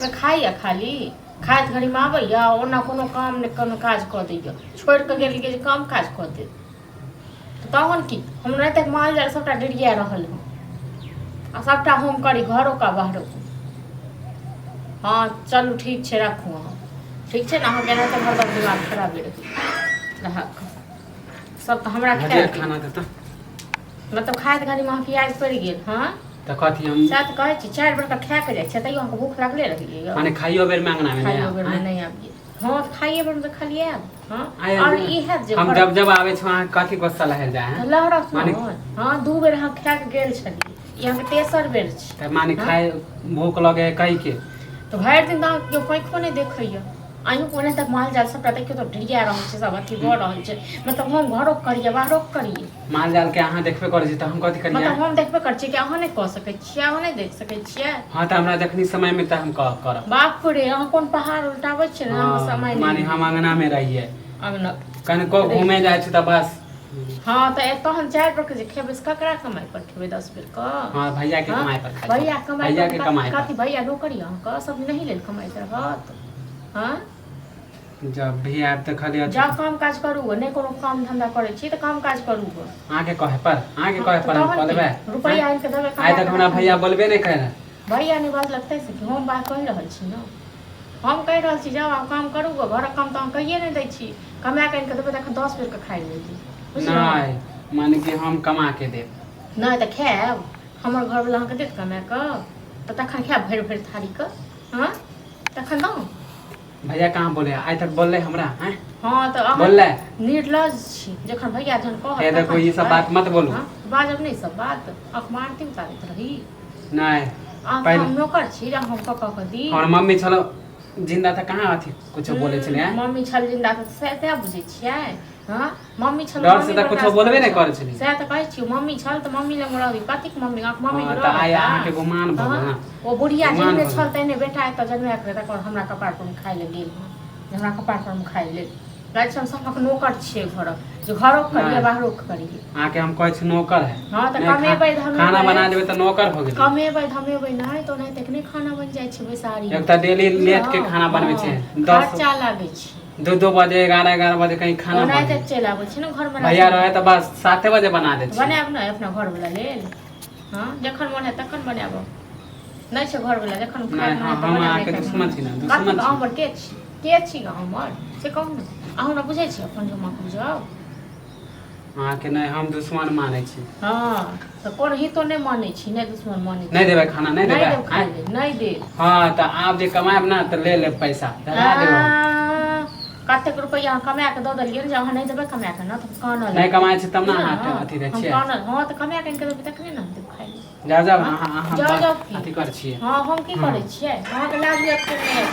खाइए खाली खाइत घड़ी में आबैया ओना कोनो काम ने कोनो काज कऽ दैया छोड़ के गेलिए जे काम काज कऽ दे तहन की हम नहीं तक माल जाल सबटा डिरिया रहल हूँ आ सबटा हम करी घरों का बाहरों हाँ चलू ठीक है रखू अहाँ ठीक है ना अहाँ केना तऽ हरदम दिमाग खराब रह सब तो हमरा खाना देता मतलब खाइत घड़ी में प्याज पड़ गेल हाँ त कथि हम साथ कहै छी 4 बेर का खा के जाय छै तैयो हमको भूख लागले रहिए माने खाइयो बेर मांगना में खाइयो बेर में नहीं आबिए हां खाइए बेर में तो खाली आब हां और ई है जे हम जब जब आवे छ अहाँ कथि गुस्सा लहर जाय हैं लहरा माने हां 2 बेर हम खा के गेल छली यहाँ के तेसर बेर छै त माने खाए भूख लगे कई के तो भरि दिन दा केओ पैखो नहीं देखैया आयु कोने तक माल जाल सबटा देखियो तो डिरिया रहल छै सब अथी भ रहल छै मतलब हम घरो करिए बाहरो करिए माल जाल के अहाँ देखबे करै छी त हम कथि करिए मतलब हम देखबे कर छी कि अहाँ नहीं कह सकै छियै अहाँ नहीं देख सकै छियै हां त हमरा देखनी समय में त हम कह करब बाप रे अहाँ कोन पहाड़ उल्टाबै छै ना हम समय नहीं माने हम अंगना में रहिए अंगना कने को घूमे जाय छी त बस हाँ तो तहन 4 बेर के जे खेबे से ककरा कमाई पर खेबे 10 बेर का हां भैया के कमाई पर खाई भैया कमाई भैया के कमाई कथि भैया नौकरी अहाँ का सब नहीं लेल कमाई रहत हां जब भी आब त खाली जा काम काज करू नहीं कोनो काम धंधा करे छी त काम काज करू आगे कहे पर हम बोलबे रुपया आइन के देबे आइ तक हमरा भैया बोलबे नहीं करे भैया नहीं बात लगते से कि हम बात कहि रहल छी ना हम कहि रहल छी जाओ काम करू घर काम त हम कहिए नहीं दै छी कमा के आइन के देबे तखन 10 बेर के खाइ लेती नहीं माने कि हम कमा के दे नहीं त खाएब हमर घर वाला के देत कमा के त तखन खाएब भरि भरि थारी के हां तखन दो भैया कहाँ बोले आज तक बोल रहे हमरा हैं हां त बोल निर्लज छी जखन भैया जन कह ए देखो ये सब बात मत बोलू बाजब नहीं सब बात अखबार तीन तारीख रही नहीं पहले हम नौकर छी हम कह दी और मम्मी चलो जिंदा था कहाँ अथी कुछ बोले छले हैं मम्मी छल जिंदा था से बुझे छियै हां मम्मी छल डर से त कुछ बोलबे नहीं करे छली से त कहै छी मम्मी छल त मम्मी लंग रही कतिक मम्मी मम्मी त आय अहाँ के गुमान भ गेल ना ओ बुढ़िया जिने छल तने बेटा त जन्मे के त हमरा कपार पर खाइ ले गेल हमरा कपार पर खाइ ले गाछ हम सब नौकर छियै घर जो घरो करिए बाहरो करिए आके हम कहै छी नौकर है हां त कमेबै खाना बना देबै त नौकर हो गेल कमेबै धमेबै नहीं तो नहीं तक नहीं खाना बन जाय छै बेसारी एक त डेली लेट के खाना बनबै छै 10 खर्चा लागे छै 2 बजे 11 बजे कहीं खाना नहीं तक चल आबै छै ना घर में भैया रहे त बस 7 बजे बना दे छै बनाब ना अपना घर वाला लेल हां जखन मन है तखन बनाब नहीं छै घर वाला जखन खाए हम आके दुश्मन छी ना दुश्मन छी हमर के छी हमर से कहू ना अहाँ ना बुझै छी अपन जमा बुझाओ आके नहीं हम दुश्मन मानै छी हां त कोन ही तो नहीं मानै छी नहीं दुश्मन मानै छी नहीं देबै खाना नहीं देबै नहीं दे हां त आप जे कमाएब ना त ले ले पैसा धरा देबो कतेक रुपया कमा के दऽ देलियै जे अहाँ नहीं देबै कमा के ना त कानल नहीं कमाए छै तब ना अहाँ अथी दै छियै हम कानल हां त कमा के देबै तखने ना देब खाइ जा अहाँ अथी कर छियै हां हम की करै छियै अहाँ के लाज लगते नहीं